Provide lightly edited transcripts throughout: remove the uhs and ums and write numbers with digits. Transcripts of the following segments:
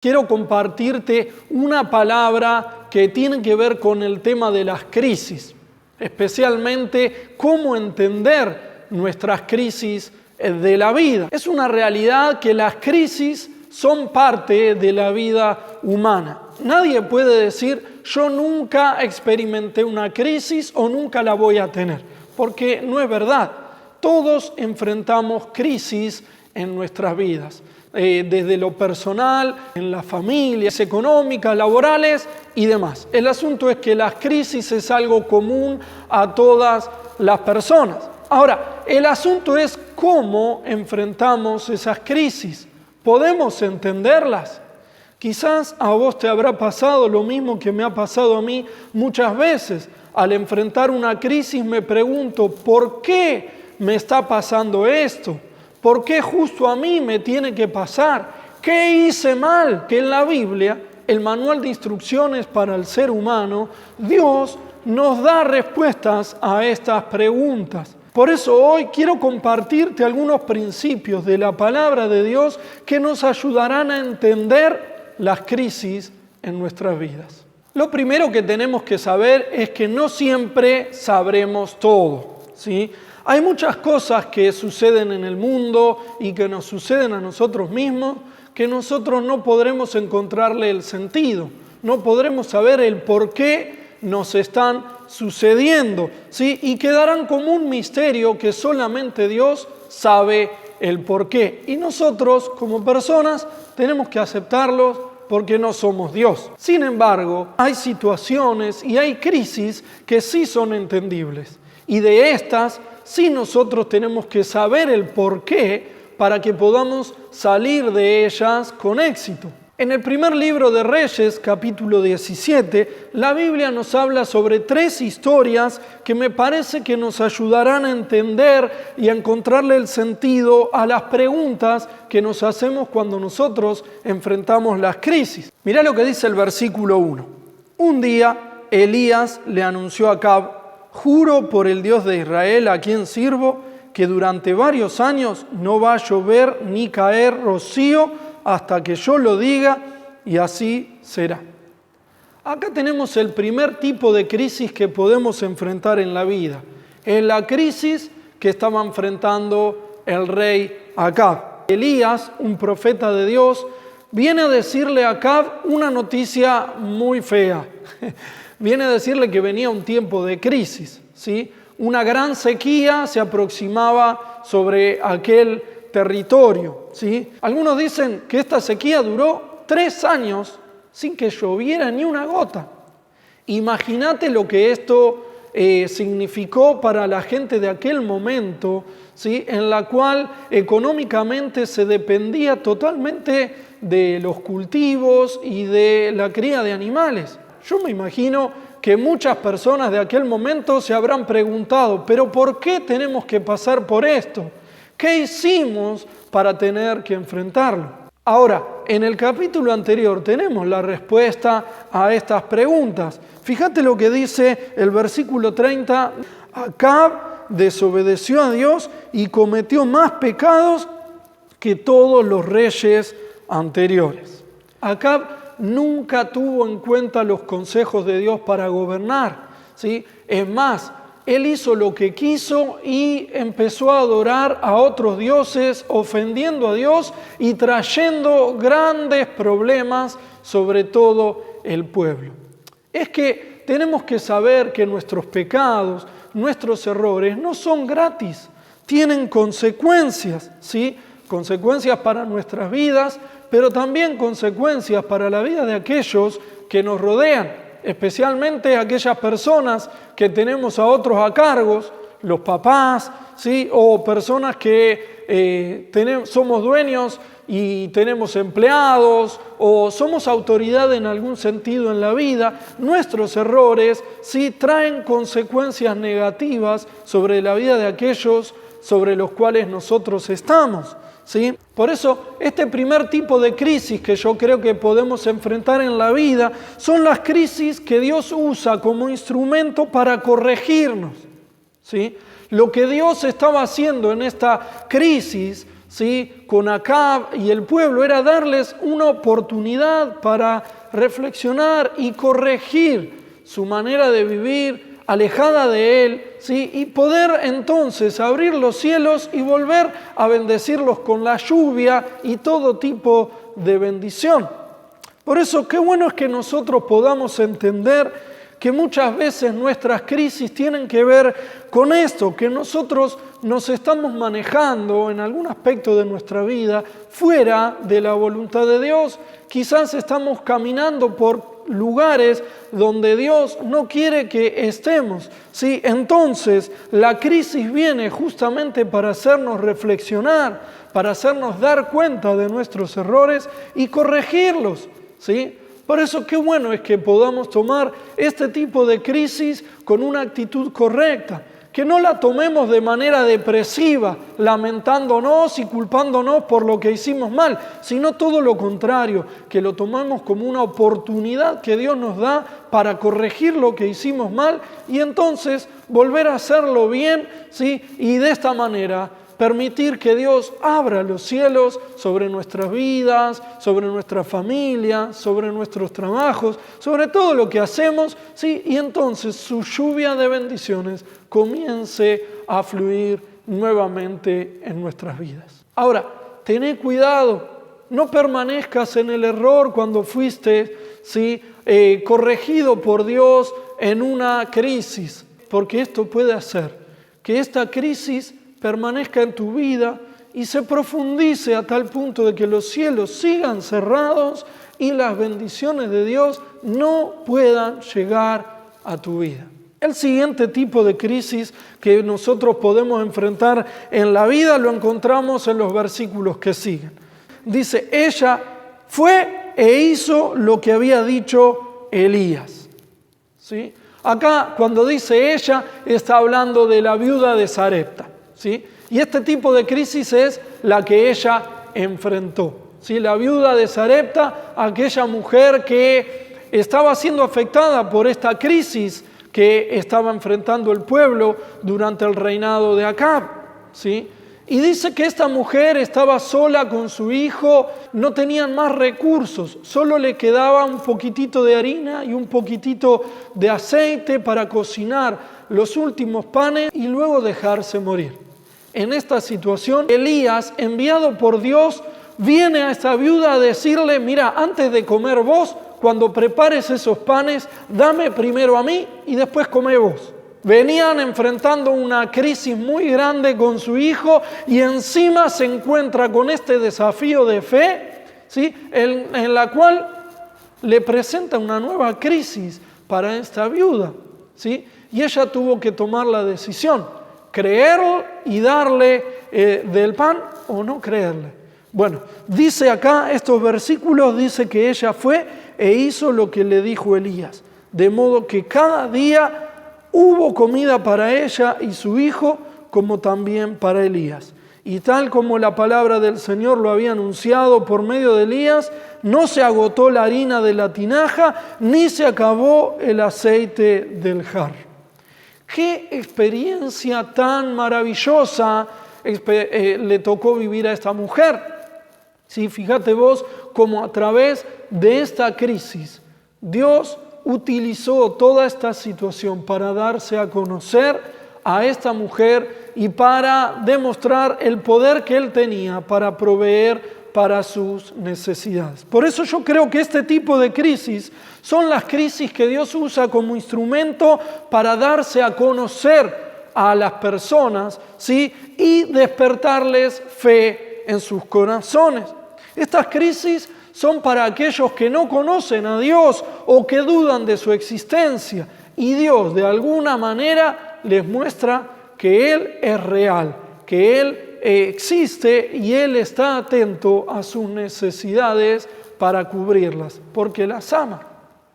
Quiero compartirte una palabra que tiene que ver con el tema de las crisis, especialmente cómo entender nuestras crisis de la vida. Es una realidad que las crisis son parte de la vida humana. Nadie puede decir, yo nunca experimenté una crisis o nunca la voy a tener, porque no es verdad. Todos enfrentamos crisis en nuestras vidas. Desde lo personal, en las familias, económicas, laborales y demás. El asunto es que las crisis es algo común a todas las personas. Ahora, el asunto es cómo enfrentamos esas crisis. ¿Podemos entenderlas? Quizás a vos te habrá pasado lo mismo que me ha pasado a mí muchas veces. Al enfrentar una crisis me pregunto, ¿por qué me está pasando esto? ¿Por qué justo a mí me tiene que pasar? ¿Qué hice mal? Que en la Biblia, el manual de instrucciones para el ser humano, Dios nos da respuestas a estas preguntas. Por eso hoy quiero compartirte algunos principios de la palabra de Dios que nos ayudarán a entender las crisis en nuestras vidas. Lo primero que tenemos que saber es que no siempre sabremos todo, ¿sí? Hay muchas cosas que suceden en el mundo y que nos suceden a nosotros mismos que nosotros no podremos encontrarle el sentido, no podremos saber el por qué nos están sucediendo, ¿sí? Y quedarán como un misterio que solamente Dios sabe el por qué. Y nosotros como personas tenemos que aceptarlos porque no somos Dios. Sin embargo, hay situaciones y hay crisis que sí son entendibles. Y de estas sí nosotros tenemos que saber el porqué para que podamos salir de ellas con éxito. En el primer libro de Reyes, capítulo 17, la Biblia nos habla sobre 3 historias que me parece que nos ayudarán a entender y a encontrarle el sentido a las preguntas que nos hacemos cuando nosotros enfrentamos las crisis. Mirá lo que dice el versículo 1. Un día Elías le anunció a Acab: juro por el Dios de Israel a quien sirvo, que durante varios años no va a llover ni caer rocío hasta que yo lo diga, y así será. Acá tenemos el primer tipo de crisis que podemos enfrentar en la vida. Es la crisis que estaba enfrentando el rey Acab. Elías, un profeta de Dios, viene a decirle a Acab una noticia muy fea. Viene a decirle que venía un tiempo de crisis, ¿sí? Una gran sequía se aproximaba sobre aquel territorio, ¿sí? Algunos dicen que esta sequía duró 3 años sin que lloviera ni una gota. Imagínate lo que esto significó para la gente de aquel momento, ¿sí? En la cual económicamente se dependía totalmente de los cultivos y de la cría de animales. Yo me imagino que muchas personas de aquel momento se habrán preguntado, ¿pero por qué tenemos que pasar por esto? ¿Qué hicimos para tener que enfrentarlo? Ahora, en el capítulo anterior tenemos la respuesta a estas preguntas. Fíjate lo que dice el versículo 30. Acab desobedeció a Dios y cometió más pecados que todos los reyes anteriores. Acab nunca tuvo en cuenta los consejos de Dios para gobernar, ¿sí? Es más, él hizo lo que quiso y empezó a adorar a otros dioses, ofendiendo a Dios y trayendo grandes problemas sobre todo el pueblo. Es que tenemos que saber que nuestros pecados, nuestros errores no son gratis, tienen consecuencias, ¿sí? Consecuencias para nuestras vidas, pero también consecuencias para la vida de aquellos que nos rodean, especialmente aquellas personas que tenemos a otros a cargos, los papás, ¿sí? O personas que somos dueños y tenemos empleados, o somos autoridad en algún sentido en la vida. Nuestros errores sí traen consecuencias negativas sobre la vida de aquellos sobre los cuales nosotros estamos, ¿sí? Por eso, este primer tipo de crisis que yo creo que podemos enfrentar en la vida son las crisis que Dios usa como instrumento para corregirnos, ¿sí? Lo que Dios estaba haciendo en esta crisis, ¿sí?, con Acab y el pueblo era darles una oportunidad para reflexionar y corregir su manera de vivir alejada de Él, ¿sí?, y poder entonces abrir los cielos y volver a bendecirlos con la lluvia y todo tipo de bendición. Por eso, qué bueno es que nosotros podamos entender que muchas veces nuestras crisis tienen que ver con esto, que nosotros nos estamos manejando en algún aspecto de nuestra vida fuera de la voluntad de Dios. Quizás estamos caminando por lugares donde Dios no quiere que estemos, ¿sí? Entonces, la crisis viene justamente para hacernos reflexionar, para hacernos dar cuenta de nuestros errores y corregirlos, ¿sí? Por eso qué bueno es que podamos tomar este tipo de crisis con una actitud correcta, que no la tomemos de manera depresiva, lamentándonos y culpándonos por lo que hicimos mal, sino todo lo contrario, que lo tomemos como una oportunidad que Dios nos da para corregir lo que hicimos mal y entonces volver a hacerlo bien, ¿sí? Y de esta manera permitir que Dios abra los cielos sobre nuestras vidas, sobre nuestra familia, sobre nuestros trabajos, sobre todo lo que hacemos, ¿sí? Y entonces su lluvia de bendiciones comience a fluir nuevamente en nuestras vidas. Ahora, tené cuidado, no permanezcas en el error cuando fuiste, ¿sí?, corregido por Dios en una crisis, porque esto puede hacer que esta crisis permanezca en tu vida y se profundice a tal punto de que los cielos sigan cerrados y las bendiciones de Dios no puedan llegar a tu vida. El siguiente tipo de crisis que nosotros podemos enfrentar en la vida lo encontramos en los versículos que siguen. Dice, ella fue e hizo lo que había dicho Elías. ¿Sí? Acá cuando dice ella está hablando de la viuda de Sarepta. ¿Sí? Y este tipo de crisis es la que ella enfrentó. ¿Sí? La viuda de Sarepta, aquella mujer que estaba siendo afectada por esta crisis que estaba enfrentando el pueblo durante el reinado de Acab. ¿Sí? Y dice que esta mujer estaba sola con su hijo, no tenían más recursos, solo le quedaba un poquitito de harina y un poquitito de aceite para cocinar los últimos panes y luego dejarse morir. En esta situación, Elías, enviado por Dios, viene a esta viuda a decirle, mira, antes de comer vos, cuando prepares esos panes, dame primero a mí y después come vos. Venían enfrentando una crisis muy grande con su hijo y encima se encuentra con este desafío de fe, ¿sí?, en la cual le presenta una nueva crisis para esta viuda, ¿sí? Y ella tuvo que tomar la decisión. Creer y darle del pan o no creerle. Bueno, dice acá, estos versículos, dice que ella fue e hizo lo que le dijo Elías. De modo que cada día hubo comida para ella y su hijo, como también para Elías. Y tal como la palabra del Señor lo había anunciado por medio de Elías, no se agotó la harina de la tinaja, ni se acabó el aceite del jarro. ¡Qué experiencia tan maravillosa le tocó vivir a esta mujer! Sí, fíjate vos cómo a través de esta crisis Dios utilizó toda esta situación para darse a conocer a esta mujer y para demostrar el poder que Él tenía para proveer para sus necesidades. Por eso yo creo que este tipo de crisis son las crisis que Dios usa como instrumento para darse a conocer a las personas, ¿sí?, y despertarles fe en sus corazones. Estas crisis son para aquellos que no conocen a Dios o que dudan de su existencia y Dios de alguna manera les muestra que Él es real, que Él existe y Él está atento a sus necesidades para cubrirlas, porque las ama.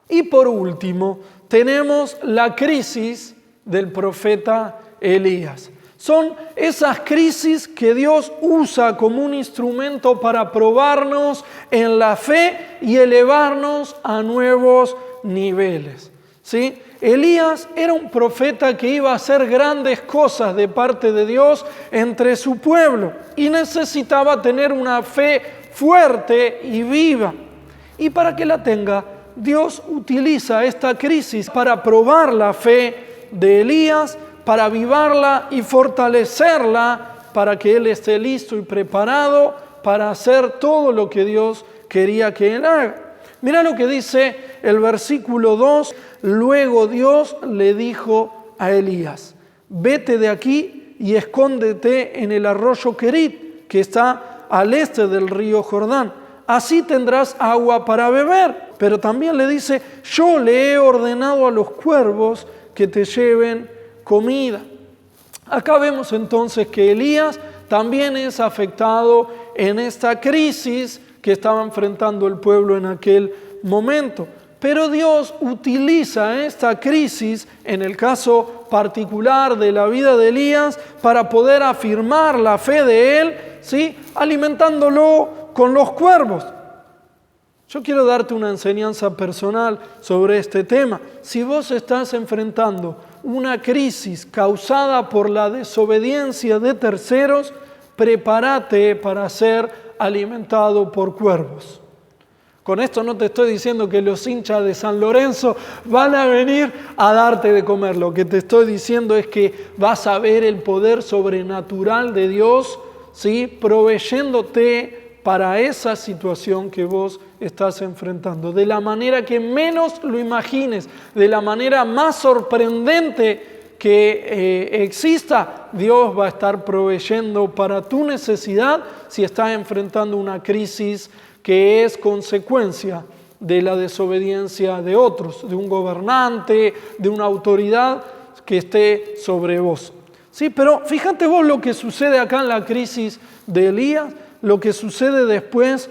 Y por último, tenemos la crisis del profeta Elías. Son esas crisis que Dios usa como un instrumento para probarnos en la fe y elevarnos a nuevos niveles. ¿sí? Elías era un profeta que iba a hacer grandes cosas de parte de Dios entre su pueblo y necesitaba tener una fe fuerte y viva. Y para que la tenga, Dios utiliza esta crisis para probar la fe de Elías, para avivarla y fortalecerla, para que él esté listo y preparado para hacer todo lo que Dios quería que él haga. Mira lo que dice el versículo 2. Luego Dios le dijo a Elías: vete de aquí y escóndete en el arroyo Querit, que está al este del río Jordán. Así tendrás agua para beber. Pero también le dice: yo le he ordenado a los cuervos que te lleven comida. Acá vemos entonces que Elías también es afectado en esta crisis que estaba enfrentando el pueblo en aquel momento. Pero Dios utiliza esta crisis, en el caso particular de la vida de Elías, para poder afirmar la fe de él, ¿sí? Alimentándolo con los cuervos. Yo quiero darte una enseñanza personal sobre este tema. Si vos estás enfrentando una crisis causada por la desobediencia de terceros, prepárate para ser alimentado por cuervos. Con esto no te estoy diciendo que los hinchas de San Lorenzo van a venir a darte de comer. Lo que te estoy diciendo es que vas a ver el poder sobrenatural de Dios, ¿sí? Proveyéndote para esa situación que vos estás enfrentando. De la manera que menos lo imagines, de la manera más sorprendente que exista, Dios va a estar proveyendo para tu necesidad si estás enfrentando una crisis que es consecuencia de la desobediencia de otros, de un gobernante, de una autoridad que esté sobre vos. Sí, pero fíjate vos lo que sucede acá en la crisis de Elías, lo que sucede después,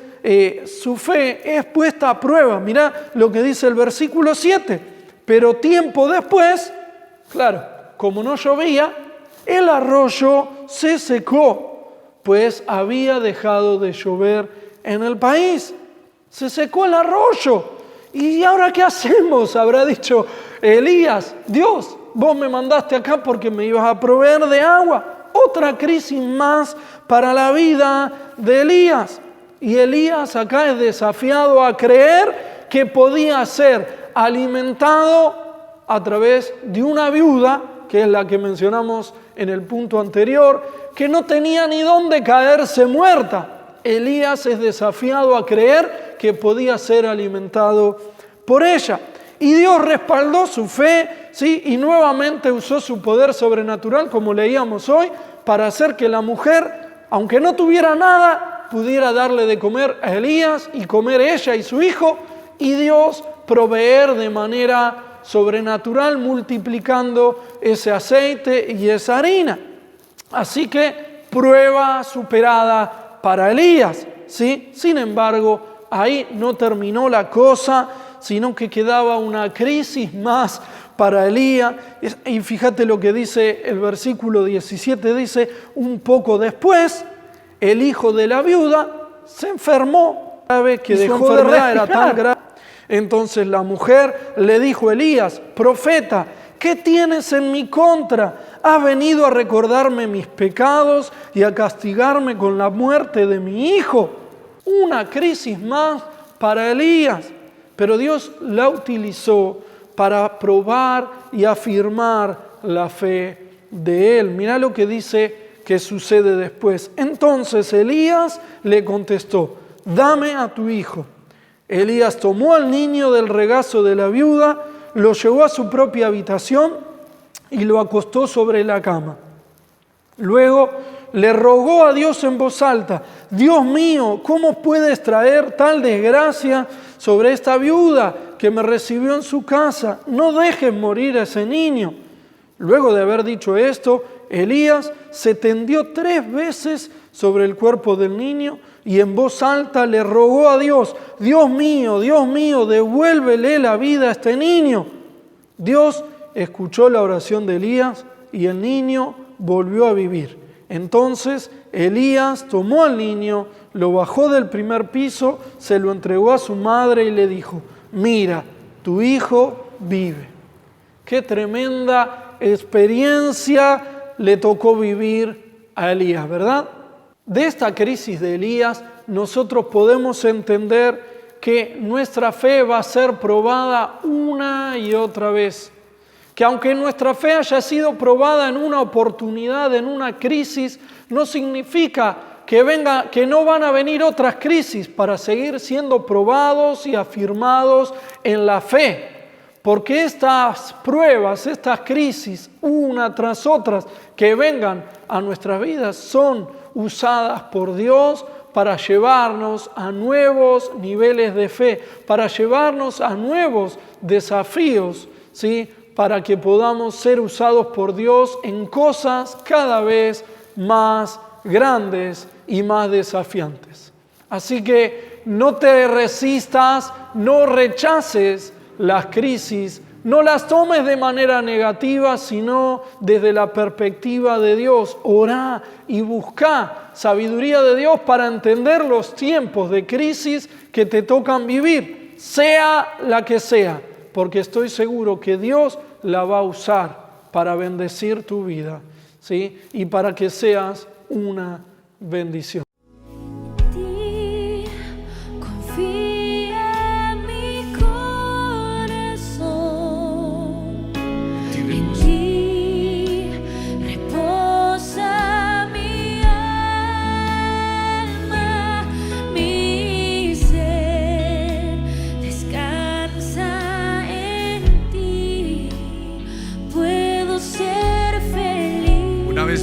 su fe es puesta a prueba. Mirá lo que dice el versículo 7. Pero tiempo después, claro, como no llovía, el arroyo se secó, pues había dejado de llover en el país. Se secó el arroyo. ¿Y ahora qué hacemos? Habrá dicho Elías: Dios, vos me mandaste acá porque me ibas a proveer de agua. Otra crisis más para la vida de Elías. Y Elías acá es desafiado a creer que podía ser alimentado a través de una viuda, que es la que mencionamos en el punto anterior, que no tenía ni dónde caerse muerta. Elías es desafiado a creer que podía ser alimentado por ella. Y Dios respaldó su fe, ¿sí? Y nuevamente usó su poder sobrenatural, como leíamos hoy, para hacer que la mujer, aunque no tuviera nada, pudiera darle de comer a Elías y comer ella y su hijo, y Dios proveer de manera sobrenatural, multiplicando ese aceite y esa harina. Así que prueba superada para Elías, ¿sí? Sin embargo, ahí no terminó la cosa, sino que quedaba una crisis más para Elías. Y fíjate lo que dice el versículo 17, dice: un poco después, el hijo de la viuda se enfermó, que dejó de respirar, era tan grave. Entonces la mujer le dijo a Elías: profeta, ¿qué tienes en mi contra? ¿Has venido a recordarme mis pecados y a castigarme con la muerte de mi hijo? Una crisis más para Elías. Pero Dios la utilizó para probar y afirmar la fe de él. Mirá lo que dice que sucede después. Entonces Elías le contestó: dame a tu hijo. Elías tomó al niño del regazo de la viuda, lo llevó a su propia habitación y lo acostó sobre la cama. Luego le rogó a Dios en voz alta: Dios mío, ¿cómo puedes traer tal desgracia sobre esta viuda que me recibió en su casa? No dejes morir a ese niño. Luego de haber dicho esto, Elías se tendió 3 veces sobre el cuerpo del niño y en voz alta le rogó a Dios: Dios mío, devuélvele la vida a este niño. Dios escuchó la oración de Elías y el niño volvió a vivir. Entonces Elías tomó al niño, lo bajó del primer piso, se lo entregó a su madre y le dijo: mira, tu hijo vive. Qué tremenda experiencia le tocó vivir a Elías, ¿verdad? De esta crisis de Elías nosotros podemos entender que nuestra fe va a ser probada una y otra vez. Que aunque nuestra fe haya sido probada en una oportunidad, en una crisis, no significa que no van a venir otras crisis para seguir siendo probados y afirmados en la fe. Porque estas pruebas, estas crisis, una tras otras, que vengan a nuestras vidas, son usadas por Dios para llevarnos a nuevos niveles de fe, para llevarnos a nuevos desafíos, ¿sí? Para que podamos ser usados por Dios en cosas cada vez más grandes y más desafiantes. Así que no te resistas, no rechaces las crisis, no las tomes de manera negativa, sino desde la perspectiva de Dios. Orá y busca sabiduría de Dios para entender los tiempos de crisis que te tocan vivir, sea la que sea, porque estoy seguro que Dios la va a usar para bendecir tu vida, ¿sí? Y para que seas una bendición.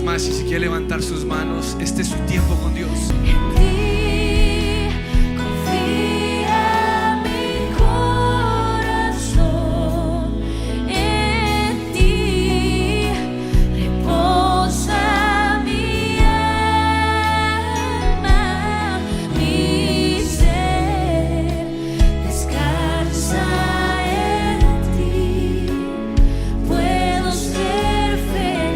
Más, y si quiere levantar sus manos, este es su tiempo con Dios. En ti confía mi corazón, en ti reposa mi alma, mi ser descansa en ti, puedo ser feliz.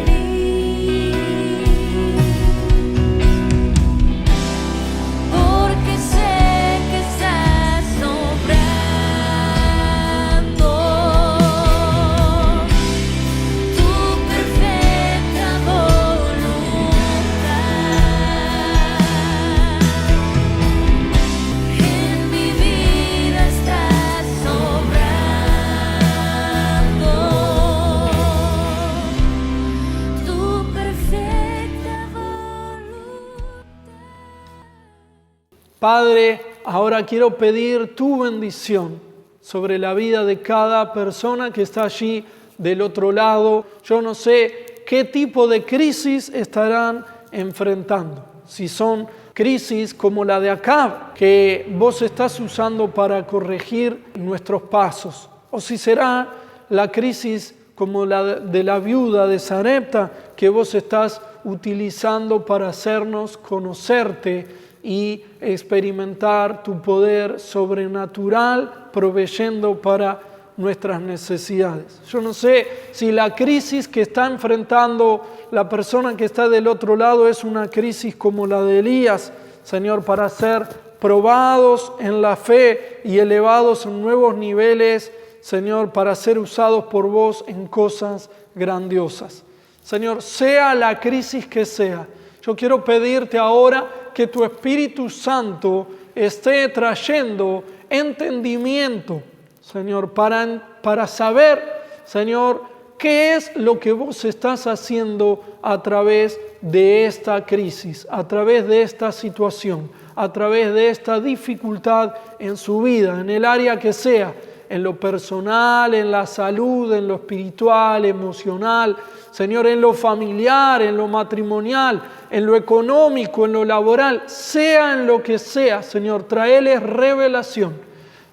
Padre, ahora quiero pedir tu bendición sobre la vida de cada persona que está allí del otro lado. Yo no sé qué tipo de crisis estarán enfrentando. Si son crisis como la de Acab, que vos estás usando para corregir nuestros pasos. O si será la crisis como la de la viuda de Sarepta, que vos estás utilizando para hacernos conocerte y experimentar tu poder sobrenatural, proveyendo para nuestras necesidades. Yo no sé si la crisis que está enfrentando la persona que está del otro lado es una crisis como la de Elías, Señor, para ser probados en la fe y elevados en nuevos niveles, Señor, para ser usados por vos en cosas grandiosas. Señor, sea la crisis que sea, yo quiero pedirte ahora que tu Espíritu Santo esté trayendo entendimiento, Señor, para saber, Señor, qué es lo que vos estás haciendo a través de esta crisis, a través de esta situación, a través de esta dificultad en su vida, en el área que sea, en lo personal, en la salud, en lo espiritual, emocional, Señor, en lo familiar, en lo matrimonial, en lo económico, en lo laboral, sea en lo que sea, Señor, tráeles revelación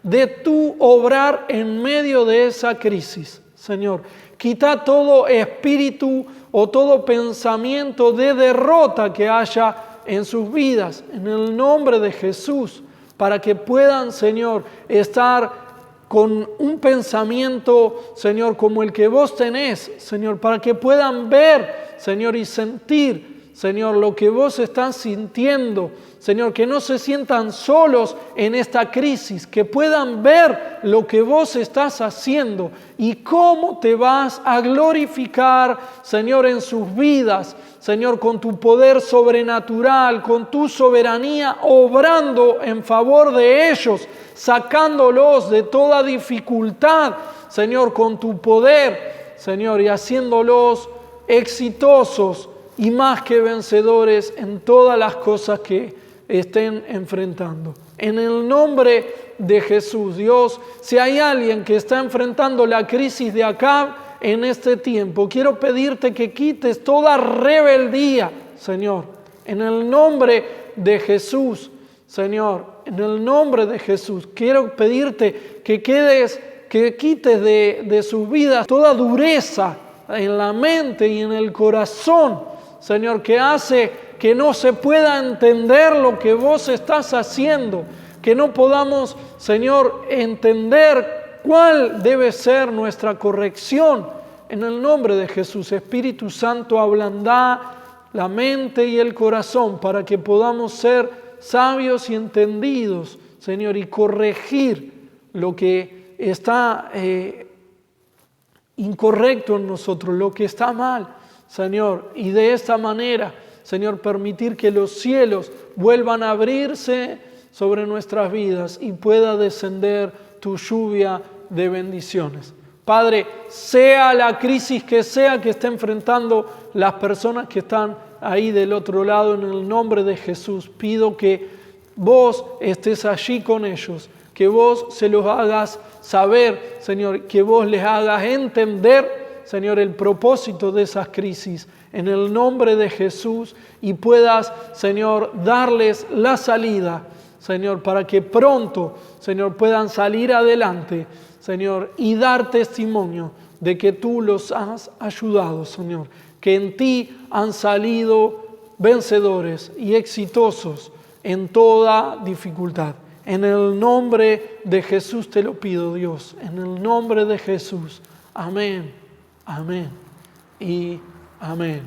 de tu obrar en medio de esa crisis, Señor. Quita todo espíritu o todo pensamiento de derrota que haya en sus vidas, en el nombre de Jesús, para que puedan, Señor, estar con un pensamiento, Señor, como el que vos tenés, Señor, para que puedan ver, Señor, y sentir, Señor, lo que vos estás sintiendo. Señor, que no se sientan solos en esta crisis, que puedan ver lo que vos estás haciendo y cómo te vas a glorificar, Señor, en sus vidas. Señor, con tu poder sobrenatural, con tu soberanía, obrando en favor de ellos, sacándolos de toda dificultad, Señor, con tu poder, Señor, y haciéndolos exitosos y más que vencedores en todas las cosas que estén enfrentando. En el nombre de Jesús, Dios, si hay alguien que está enfrentando la crisis de Acab en este tiempo, quiero pedirte que quites toda rebeldía, Señor, en el nombre de Jesús, Señor, en el nombre de Jesús. Quiero pedirte que quites de sus vidas toda dureza en la mente y en el corazón, Señor, que hace que no se pueda entender lo que vos estás haciendo, que no podamos, Señor, entender cuál debe ser nuestra corrección. En el nombre de Jesús, Espíritu Santo, ablandá la mente y el corazón para que podamos ser sabios y entendidos, Señor, y corregir lo que está incorrecto en nosotros, lo que está mal, Señor, y de esta manera, Señor, permitir que los cielos vuelvan a abrirse sobre nuestras vidas y pueda descender tu lluvia de bendiciones. Padre, sea la crisis que sea que esté enfrentando las personas que están ahí del otro lado, en el nombre de Jesús, pido que vos estés allí con ellos, que vos se los hagas saber, Señor, que vos les hagas entender, Señor, el propósito de esas crisis, en el nombre de Jesús, y puedas, Señor, darles la salida, Señor, para que pronto, Señor, puedan salir adelante, Señor, y dar testimonio de que tú los has ayudado, Señor, que en ti han salido vencedores y exitosos en toda dificultad. En el nombre de Jesús te lo pido, Dios, en el nombre de Jesús. Amén, amén y amén.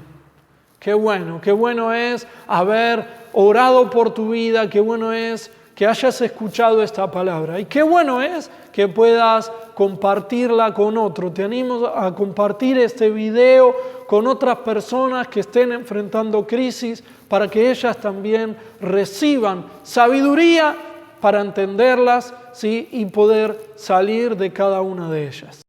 Qué bueno es haber orado por tu vida, qué bueno es que hayas escuchado esta palabra y qué bueno es que puedas compartirla con otro. Te animo a compartir este video con otras personas que estén enfrentando crisis para que ellas también reciban sabiduría para entenderlas, ¿sí? Y poder salir de cada una de ellas.